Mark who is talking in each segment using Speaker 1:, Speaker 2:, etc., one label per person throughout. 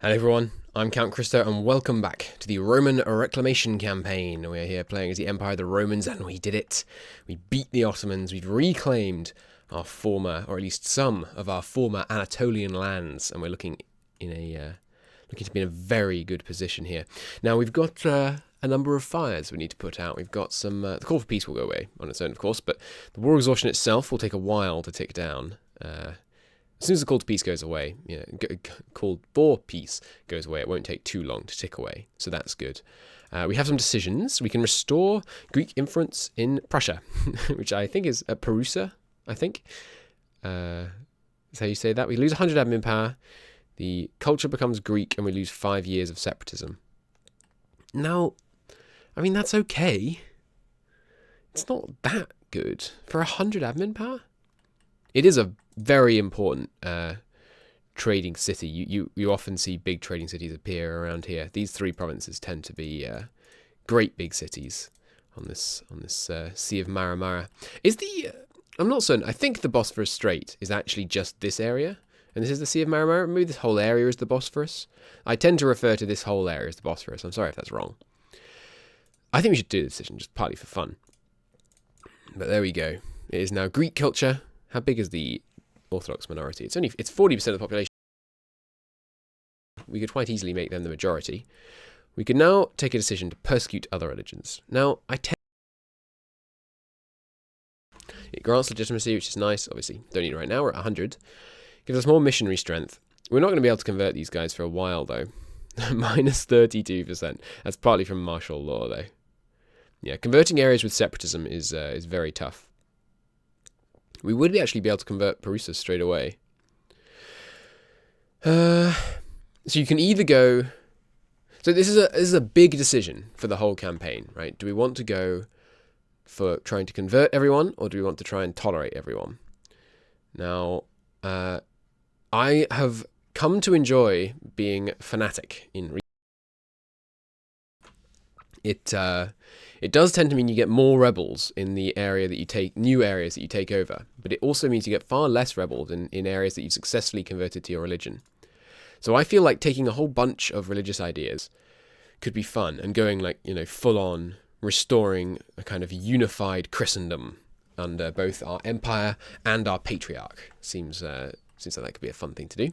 Speaker 1: Hello everyone, I'm Count Christo and welcome back to the Roman Reclamation campaign. We're here playing as the Empire of the Romans and we did it. We beat the Ottomans, we've reclaimed our former, or at least some of our former Anatolian lands, and we're looking to be in a very good position here. Now we've got a number of fires we need to put out. We've got some, the call for peace will go away on its own of course, but the war exhaustion itself will take a while to tick down. As soon as the call to peace goes away, call for peace goes away, it won't take too long to tick away, so that's good. We have some decisions. We can restore Greek influence in Prussia, which I think is Perusa, I think. That's how you say that. We lose 100 admin power, the culture becomes Greek, and we lose 5 years of separatism. Now, I mean, that's okay. It's not that good. For 100 admin power? It is a very important trading city. You often see big trading cities appear around here. These three provinces tend to be great big cities on this Sea of Mara. I'm not certain. I think the Bosphorus Strait is actually just this area, and this is the Sea of Mara. Maybe this whole area is the Bosphorus. I tend to refer to this whole area as the Bosphorus. I'm sorry if that's wrong. I think we should do the decision just partly for fun. But there we go. It is now Greek culture. How big is the Orthodox minority? It's 40% of the population. We could quite easily make them the majority. We can now take a decision to persecute other religions. Now, it grants legitimacy, which is nice. Obviously, don't need it right now. We're at 100. Gives us more missionary strength. We're not going to be able to convert these guys for a while, though. Minus 32%. That's partly from martial law, though. Yeah, converting areas with separatism is very tough. We would actually be able to convert Perusa straight away. So you can either go... So this is a big decision for the whole campaign, right? Do we want to go for trying to convert everyone, or do we want to try and tolerate everyone? Now, I have come to enjoy being fanatic in It does tend to mean you get more rebels in the area that you take, new areas that you take over, but it also means you get far less rebels in areas that you've successfully converted to your religion. So I feel like taking a whole bunch of religious ideas could be fun, and going full on restoring a kind of unified Christendom under both our empire and our patriarch seems like that could be a fun thing to do.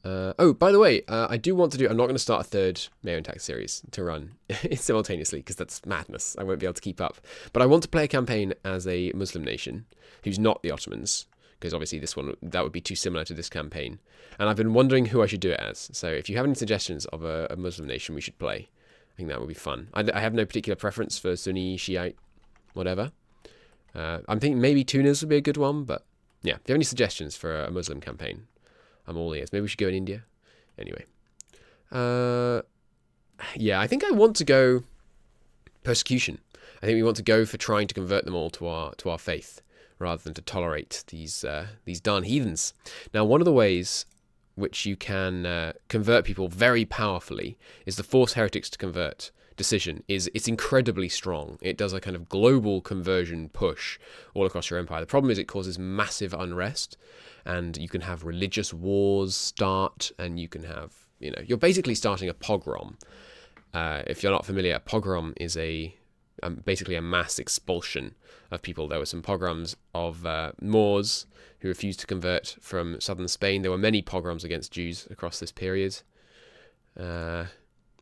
Speaker 1: Oh, by the way, I do want to do... I'm not going to start a third MEIOU&Taxes series to run simultaneously, because that's madness. I won't be able to keep up. But I want to play a campaign as a Muslim nation who's not the Ottomans, because obviously that would be too similar to this campaign. And I've been wondering who I should do it as. So if you have any suggestions of a Muslim nation we should play, I think that would be fun. I have no particular preference for Sunni, Shiite, whatever. I'm thinking maybe Tunis would be a good one, but yeah, if you have any suggestions for a Muslim campaign, I'm all ears. Maybe we should go in India. Anyway. Yeah, I think I want to go persecution. I think we want to go for trying to convert them all to our faith, rather than to tolerate these darn heathens. Now, one of the ways which you can convert people very powerfully is the force heretics to convert decision. It's incredibly strong. It does a kind of global conversion push all across your empire. The problem is it causes massive unrest, and you can have religious wars start, and you can have, you're basically starting a pogrom. If you're not familiar, a pogrom is basically a mass expulsion of people. There were some pogroms of Moors who refused to convert from southern Spain. There were many pogroms against Jews across this period. There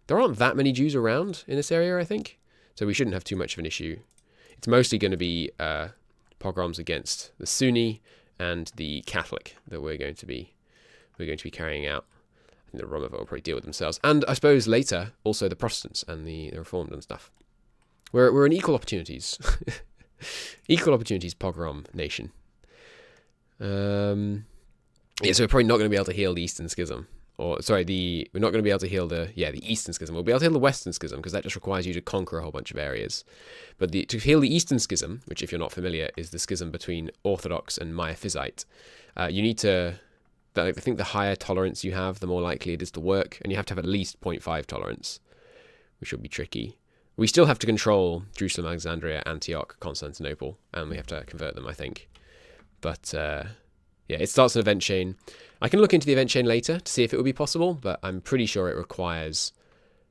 Speaker 1: aren't that many Jews around in this area, I think, so we shouldn't have too much of an issue. It's mostly going to be pogroms against the Sunni and the Catholic that we're going to be carrying out. I think the Roma will probably deal with themselves, and I suppose later also the Protestants and the Reformed and stuff. We're an equal opportunities pogrom nation. Yeah, so we're probably not going to be able to heal the Eastern Schism. We're not going to be able to heal the Eastern Schism. We'll be able to heal the Western Schism, because that just requires you to conquer a whole bunch of areas. But to heal the Eastern Schism, which, if you're not familiar, is the schism between Orthodox and Miaphysite, you need to... I think the higher tolerance you have, the more likely it is to work, and you have to have at least 0.5 tolerance, which will be tricky. We still have to control Jerusalem, Alexandria, Antioch, Constantinople, and we have to convert them, I think. But Yeah, it starts an event chain. I can look into the event chain later to see if it would be possible, but I'm pretty sure it requires,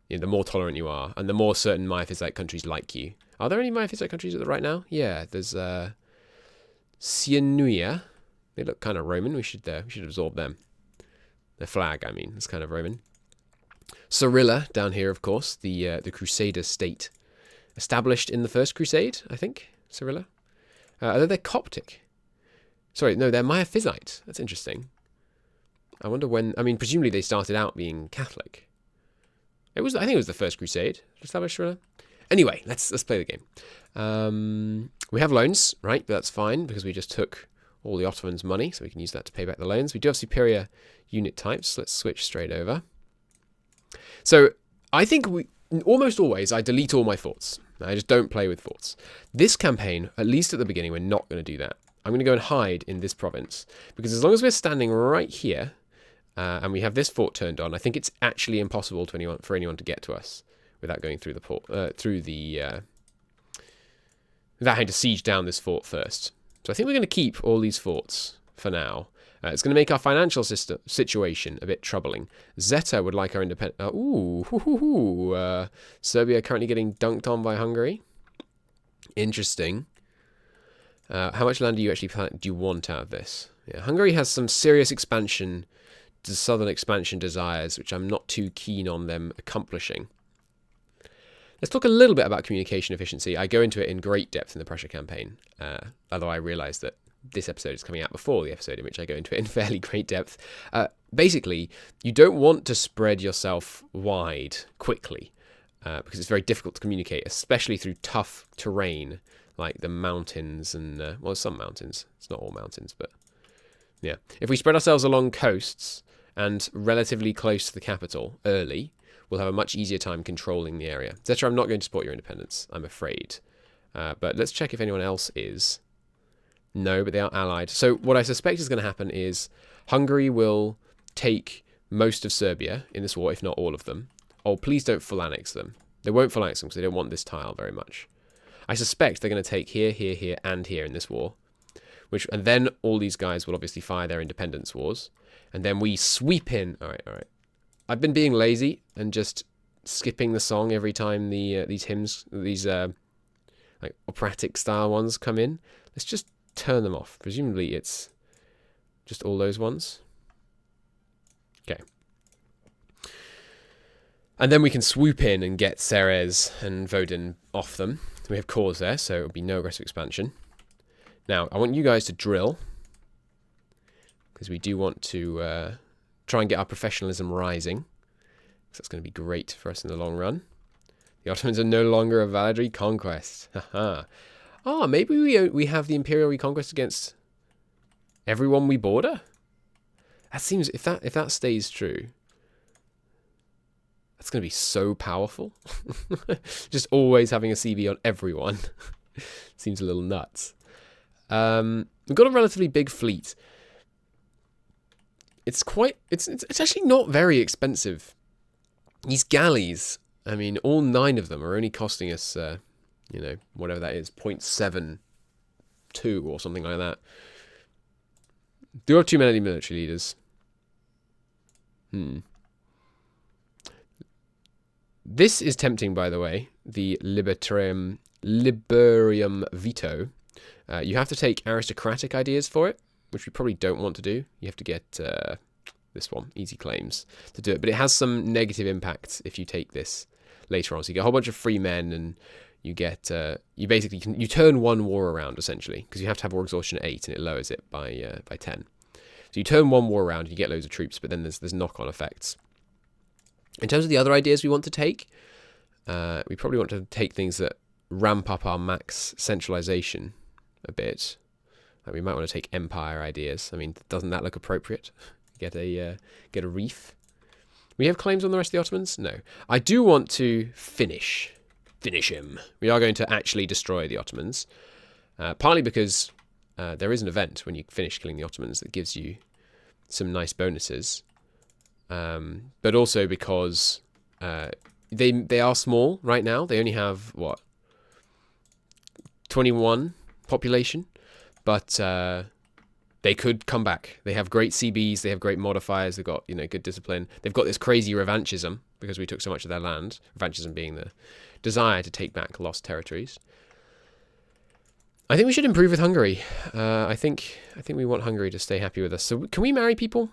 Speaker 1: the more tolerant you are, and the more certain Miaphysite countries like you. Are there any Miaphysite countries right now? Yeah, there's Cianuia. They look kind of Roman. We should absorb them. Their flag, I mean, is kind of Roman. Cyrilla down here, of course, the Crusader state, established in the First Crusade, I think. Cyrilla. Although they're Coptic. Sorry, no, they're Miaphysite. That's interesting. I wonder when. I mean, presumably they started out being Catholic. I think it was the First Crusade to establish Cyrilla. Anyway, let's play the game. We have loans, right? But that's fine because we just took all the Ottomans' money, so we can use that to pay back the loans. We do have superior unit types. Let's switch straight over. So I think almost always I delete all my forts. I just don't play with forts. This campaign, at least at the beginning, we're not going to do that. I'm going to go and hide in this province because as long as we're standing right here and we have this fort turned on, I think it's actually impossible for anyone to get to us without going through the port, without having to siege down this fort first. So I think we're going to keep all these forts for now. It's going to make our financial situation a bit troubling. Zeta would like our independence. Serbia currently getting dunked on by Hungary. Interesting. How much land do you want out of this? Yeah, Hungary has some serious expansion, southern expansion desires, which I'm not too keen on them accomplishing. Let's talk a little bit about communication efficiency. I go into it in great depth in the Prussia campaign, although I realise that this episode is coming out before the episode in which I go into it in fairly great depth. Basically, you don't want to spread yourself wide quickly because it's very difficult to communicate, especially through tough terrain like the mountains and, well, some mountains. It's not all mountains, but yeah. If we spread ourselves along coasts and relatively close to the capital early, we'll have a much easier time controlling the area. Zeta, I'm not going to support your independence, I'm afraid. But let's check if anyone else is. No, but they are allied. So what I suspect is going to happen is Hungary will take most of Serbia in this war, if not all of them. Oh, please don't full annex them. They won't full annex them because they don't want this tile very much. I suspect they're going to take here, here, here, and here in this war. And then all these guys will obviously fire their independence wars. And then we sweep in. All right. I've been being lazy and just skipping the song every time these hymns, these like operatic style ones come in. Let's just turn them off. Presumably it's just all those ones. Okay. And then we can swoop in and get Ceres and Vodin off them. We have cores there, so it'll be no aggressive expansion. Now, I want you guys to drill, because we do want to try and get our professionalism rising. So that's going to be great for us in the long run. The Ottomans are no longer a valid reconquest. Haha. Maybe we have the imperial reconquest against everyone we border? That seems, if that stays true, that's going to be so powerful. Just always having a CB on everyone. Seems a little nuts. We've got a relatively big fleet. It's actually not very expensive. These galleys, I mean, all 9 of them are only costing us, whatever that is, 0.72 or something like that. Do have too many military leaders. This is tempting, by the way, the Liberium veto. You have to take aristocratic ideas for it, which we probably don't want to do. You have to get this one, easy claims, to do it. But it has some negative impacts if you take this later on. So you get a whole bunch of free men, and you get you turn one war around essentially, because you have to have war exhaustion at 8, and it lowers it by 10. So you turn one war around, and you get loads of troops, but then there's knock-on effects. In terms of the other ideas we want to take, we probably want to take things that ramp up our max centralization a bit. Like we might want to take empire ideas. I mean, doesn't that look appropriate? Get a reef. We have claims on the rest of the Ottomans? No. I do want to finish him. We are going to actually destroy the Ottomans. Partly because there is an event when you finish killing the Ottomans that gives you some nice bonuses. But also because they are small right now. They only have, 21 population. But They could come back. They have great CBs. They have great modifiers. They've got, good discipline. They've got this crazy revanchism because we took so much of their land. Revanchism being the desire to take back lost territories. I think we should improve with Hungary. I think we want Hungary to stay happy with us. So can we marry people?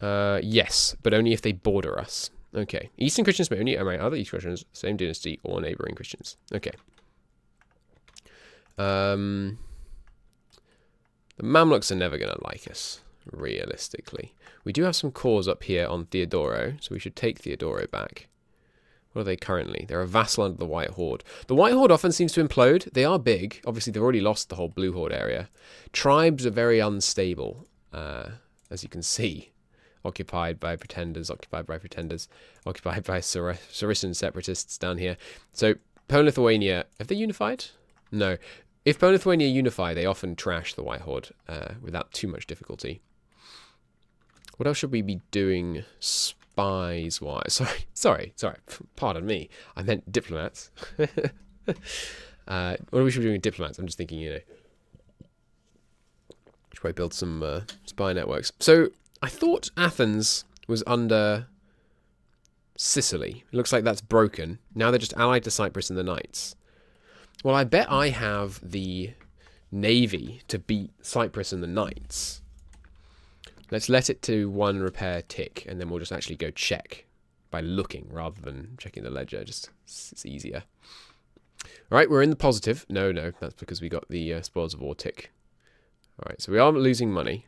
Speaker 1: Yes, but only if they border us. Okay. Eastern Christians may only marry other Eastern Christians, same dynasty, or neighboring Christians. Okay. The Mamluks are never going to like us, realistically. We do have some cores up here on Theodoro, so we should take Theodoro back. What are they currently? They're a vassal under the White Horde. The White Horde often seems to implode. They are big. Obviously, they've already lost the whole Blue Horde area. Tribes are very unstable, as you can see. Occupied by pretenders, occupied by Saracen separatists down here. So, Poland-Lithuania, have they unified? No. If Poland-Lithuania unify, they often trash the White Horde without too much difficulty. What else should we be doing spies-wise? Sorry. Pardon me. I meant diplomats. What are we should be doing with diplomats? I'm just thinking, should probably build some spy networks. So, I thought Athens was under Sicily. It looks like that's broken. Now they're just allied to Cyprus and the Knights. Well, I bet I have the navy to beat Cyprus and the Knights. Let's let it to one repair tick, and then we'll just actually go check by looking rather than checking the ledger. Just it's easier. All right, we're in the positive. No, that's because we got the spoils of war tick. All right, so we are losing money.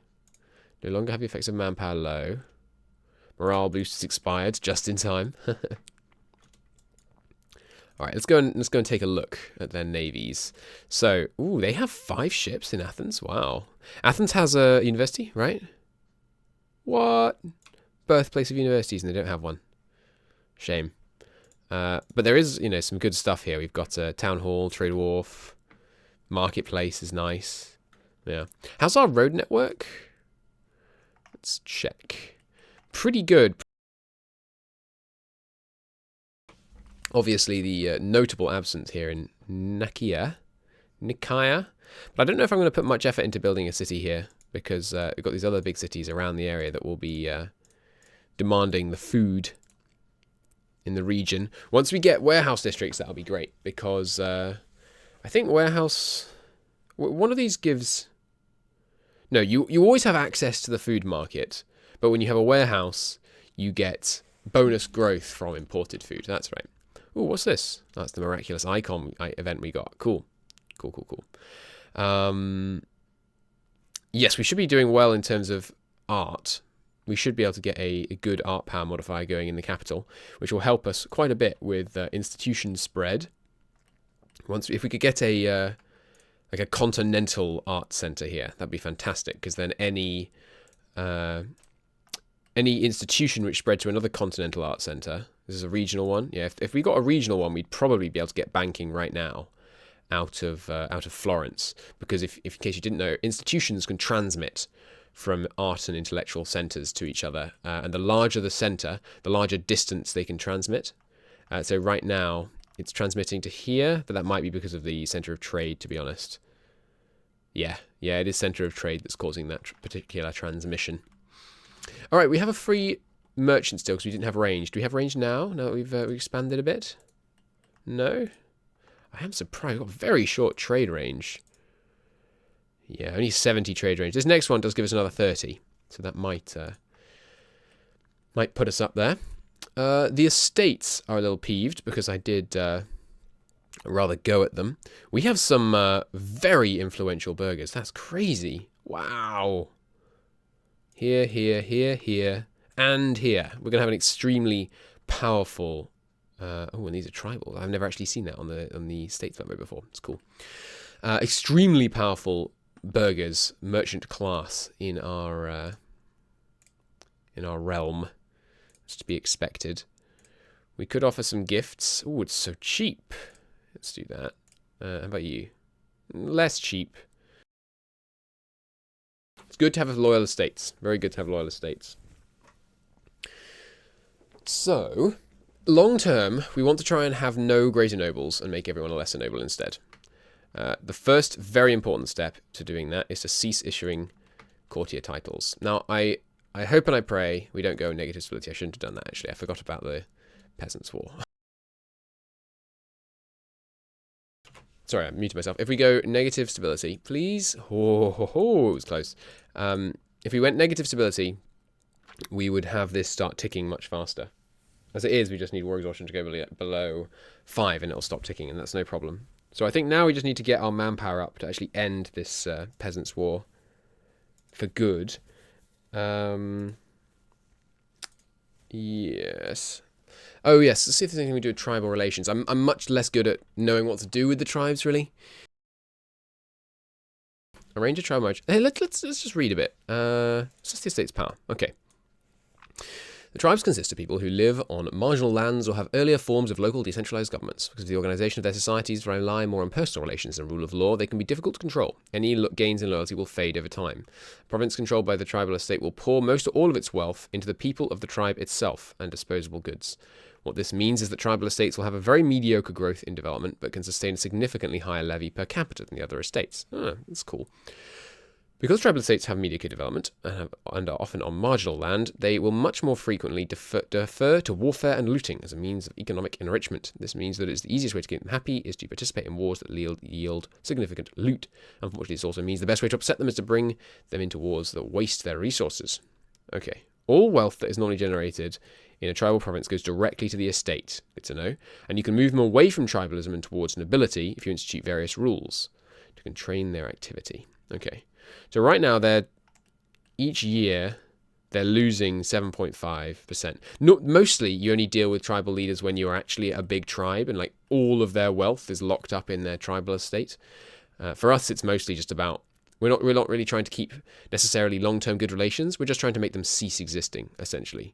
Speaker 1: No longer have the effects of manpower low. Morale boost is expired just in time. All right, let's go and take a look at their navies. So, ooh, they have 5 ships in Athens. Wow. Athens has a university, right? What? Birthplace of universities, and they don't have one. Shame. But there is, some good stuff here. We've got a town hall, trade wharf, marketplace is nice. Yeah. How's our road network? Let's check. Pretty good. Obviously, the notable absence here in Nicaea. But I don't know if I'm going to put much effort into building a city here, because we've got these other big cities around the area that will be demanding the food in the region. Once we get warehouse districts, that'll be great, because I think warehouse... One of these gives... No, you always have access to the food market, but when you have a warehouse, you get bonus growth from imported food. That's right. Oh, what's this? That's the miraculous icon event we got. Cool. Yes, we should be doing well in terms of art. We should be able to get a good art power modifier going in the capital, which will help us quite a bit with institution spread. If we could get a continental art center here, that'd be fantastic, because then any institution which spread to another continental art center, this is a regional one. Yeah, if we got a regional one, we'd probably be able to get banking right now out of Florence, because if in case you didn't know, institutions can transmit from art and intellectual centers to each other, and the larger the center, the larger distance they can transmit. So right now it's transmitting to here, but that might be because of the center of trade, to be honest. Yeah, it is center of trade that's causing that particular transmission. All right, we have a free merchant still because we didn't have range. Do we have range now? Now that we've expanded a bit? No? I am surprised. We've got very short trade range. Yeah, only 70 trade range. This next one does give us another 30, so that might put us up there. The estates are a little peeved because I did rather go at them. We have some very influential burghers. That's crazy. Wow. Here, and here. We're going to have an extremely powerful... and these are tribal. I've never actually seen that on the states map before. It's cool. Extremely powerful burghers, merchant class in our realm. It's to be expected. We could offer some gifts. Oh, it's so cheap. Let's do that. How about you? Less cheap. It's good to have loyal estates. Very good to have loyal estates. So, long term, we want to try and have no greater nobles and make everyone a lesser noble instead. The first very important step to doing that is to cease issuing Courtier titles. Now, I hope and I pray we don't go negative stability. I shouldn't have done that, actually. I forgot about the Peasants' War. Sorry, I muted myself. If we go negative stability, please. Oh, it was close. If we went negative stability, we would have this start ticking much faster. As it is, we just need war exhaustion to go below 5 and it'll stop ticking, and that's no problem. So I think now we just need to get our manpower up to actually end this Peasants' War for good. Yes. Oh, yes. Let's see if there's anything we do with tribal relations. I'm much less good at knowing what to do with the tribes, really. Arrange a tribal marriage. Hey, let's just read a bit. Assess the estate's power. Okay. The tribes consist of people who live on marginal lands or have earlier forms of local decentralized governments. Because of the organization of their societies rely more on personal relations than rule of law, they can be difficult to control. Any gains in loyalty will fade over time. A province controlled by the tribal estate will pour most or all of its wealth into the people of the tribe itself and disposable goods. What this means is that tribal estates will have a very mediocre growth in development, but can sustain a significantly higher levy per capita than the other estates. That's cool. Because tribal estates have mediocre development and are often on marginal land, they will much more frequently defer to warfare and looting as a means of economic enrichment. This means that it's the easiest way to keep them happy is to participate in wars that yield significant loot. Unfortunately, this also means the best way to upset them is to bring them into wars that waste their resources. Okay. All wealth that is normally generated in a tribal province goes directly to the estate. Good to know. And you can move them away from tribalism and towards nobility if you institute various rules to constrain their activity. Okay. So right now, each year, they're losing 7.5%. Mostly, you only deal with tribal leaders when you're actually a big tribe and like all of their wealth is locked up in their tribal estate. For us, it's mostly just about, we're not really trying to keep necessarily long-term good relations. We're just trying to make them cease existing, essentially.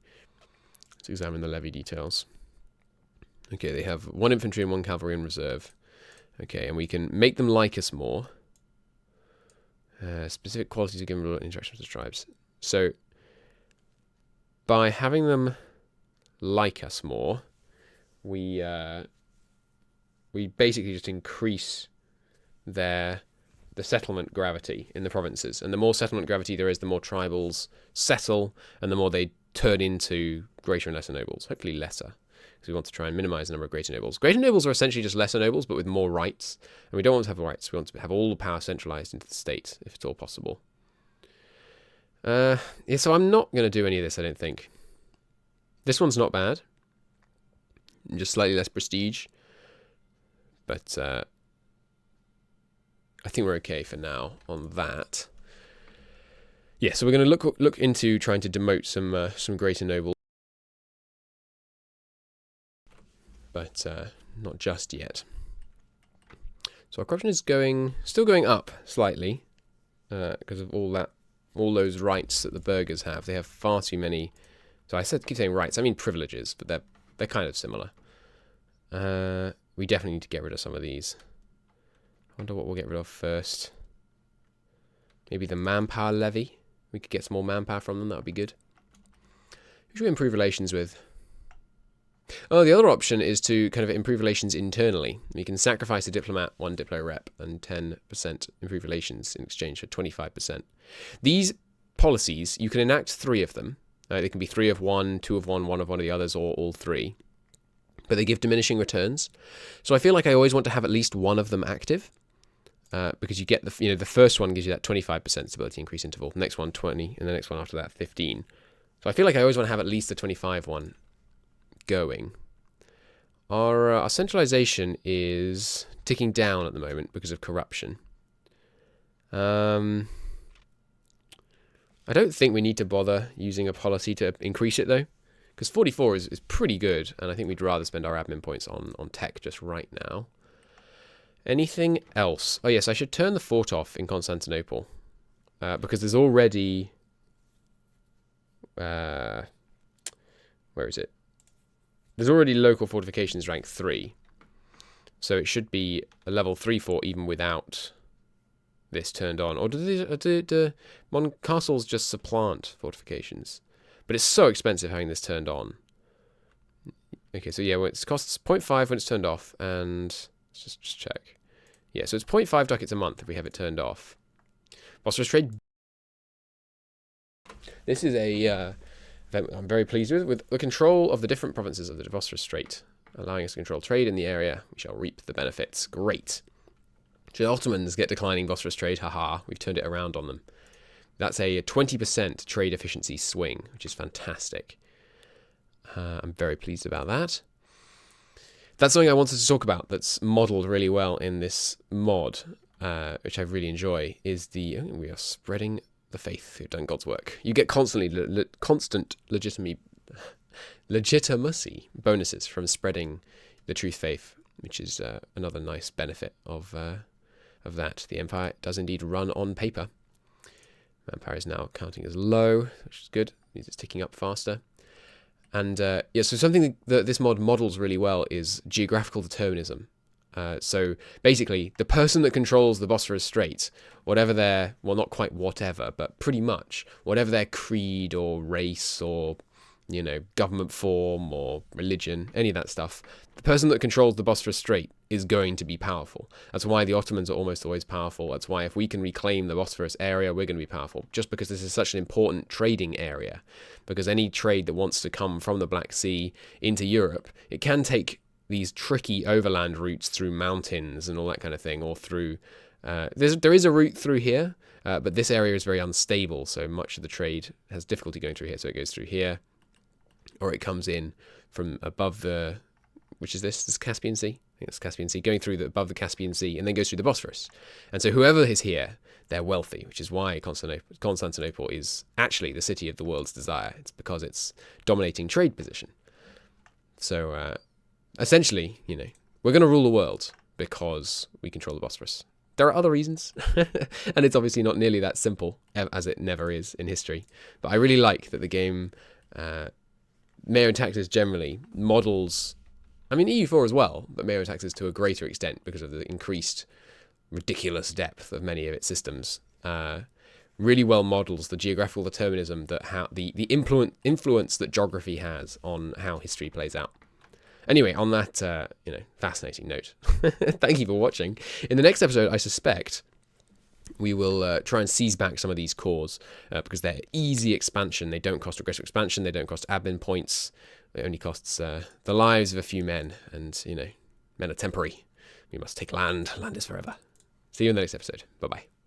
Speaker 1: Let's examine the levy details. Okay, they have 1 infantry and 1 cavalry in reserve. Okay, and we can make them like us more. Specific qualities are given interactions with tribes. So, by having them like us more, we basically just increase the settlement gravity in the provinces. And the more settlement gravity there is, the more tribals settle, and the more they turn into greater and lesser nobles. Hopefully lesser, because we want to try and minimize the number of greater nobles. Greater nobles are essentially just lesser nobles, but with more rights. And we don't want to have rights. We want to have all the power centralized into the state, if at all possible. Yeah, so I'm not going to do any of this, I don't think. This one's not bad. Just slightly less prestige. But I think we're okay for now on that. Yeah, so we're going to look into trying to demote some greater nobles. But not just yet. So our corruption is still going up slightly because of all those rights that the burghers have. They have far too many. So keep saying rights. I mean privileges, but they're kind of similar. We definitely need to get rid of some of these. I wonder what we'll get rid of first. Maybe the manpower levy. We could get some more manpower from them. That would be good. Who should we improve relations with? Oh, the other option is to kind of improve relations internally. You can sacrifice a diplomat, 1 diplo rep, and 10% improve relations in exchange for 25%. These policies, you can enact 3 of them. They can be 3 of one, 2 of one, 1 of one of the others, or all 3. But they give diminishing returns. So I feel like I always want to have at least one of them active. Because you get the first one gives you that 25% stability increase interval. The next one 20, and the next one after that 15. So I feel like I always want to have at least the 25 one going. Our centralization is ticking down at the moment because of corruption. I don't think we need to bother using a policy to increase it though, because 44 is pretty good, and I think we'd rather spend our admin points on tech just right now. Anything else? Oh yes, I should turn the fort off in Constantinople because there's already where is it? There's already local fortifications rank 3, so it should be a level 3 fort even without this turned on. Or do castles just supplant fortifications? But it's so expensive having this turned on. Okay, so yeah, well, it costs 0.5 when it's turned off, and let's just check. Yeah, so it's 0.5 ducats a month if we have it turned off. Bosphorus Strait. This is a event I'm very pleased with the control of the different provinces of the Bosphorus Strait, allowing us to control trade in the area. We shall reap the benefits. Great. So the Ottomans get declining Bosphorus trade. Haha, we've turned it around on them. That's a 20% trade efficiency swing, which is fantastic. I'm very pleased about that. That's something I wanted to talk about that's modeled really well in this mod, which I really enjoy, is we are spreading the faith who've done God's work. You get constant legitimacy bonuses from spreading the truth faith, which is another nice benefit of that. The empire does indeed run on paper. Empire is now counting as low, which is good. It means it's ticking up faster. And yeah, so something that this mod models really well is geographical determinism. So basically, the person that controls the Bosphorus Strait, whatever their, well, not quite whatever, but pretty much whatever their creed or race or, you know, government form or religion, any of that stuff, the person that controls the Bosphorus Strait is going to be powerful. That's why the Ottomans are almost always powerful. That's why if we can reclaim the Bosphorus area, we're going to be powerful, just because this is such an important trading area. Because any trade that wants to come from the Black Sea into Europe, it can take these tricky overland routes through mountains and all that kind of thing, or through there is a route through here, but this area is very unstable, so much of the trade has difficulty going through here. So it goes through here, or it comes in from above the, which is this Caspian Sea. I think it's Caspian Sea, going through above the Caspian Sea, and then goes through the Bosphorus. And so whoever is here, they're wealthy, which is why Constantinople is actually the city of the world's desire. It's because it's dominating trade position. So essentially, you know, we're going to rule the world because we control the Bosphorus. There are other reasons, and it's obviously not nearly that simple, as it never is in history. But I really like that the game, MEIOU&Taxes generally models, I mean EU4 as well, but MEIOU&Taxes to a greater extent because of the increased ridiculous depth of many of its systems, really well models the geographical determinism that the influence that geography has on how history plays out. Anyway, on that you know, fascinating note, thank you for watching. In the next episode, I suspect we will try and seize back some of these cores because they're easy expansion. They don't cost regressive expansion. They don't cost admin points. It only costs the lives of a few men, and you know, men are temporary. We must take land. Land is forever. See you in the next episode. Bye bye.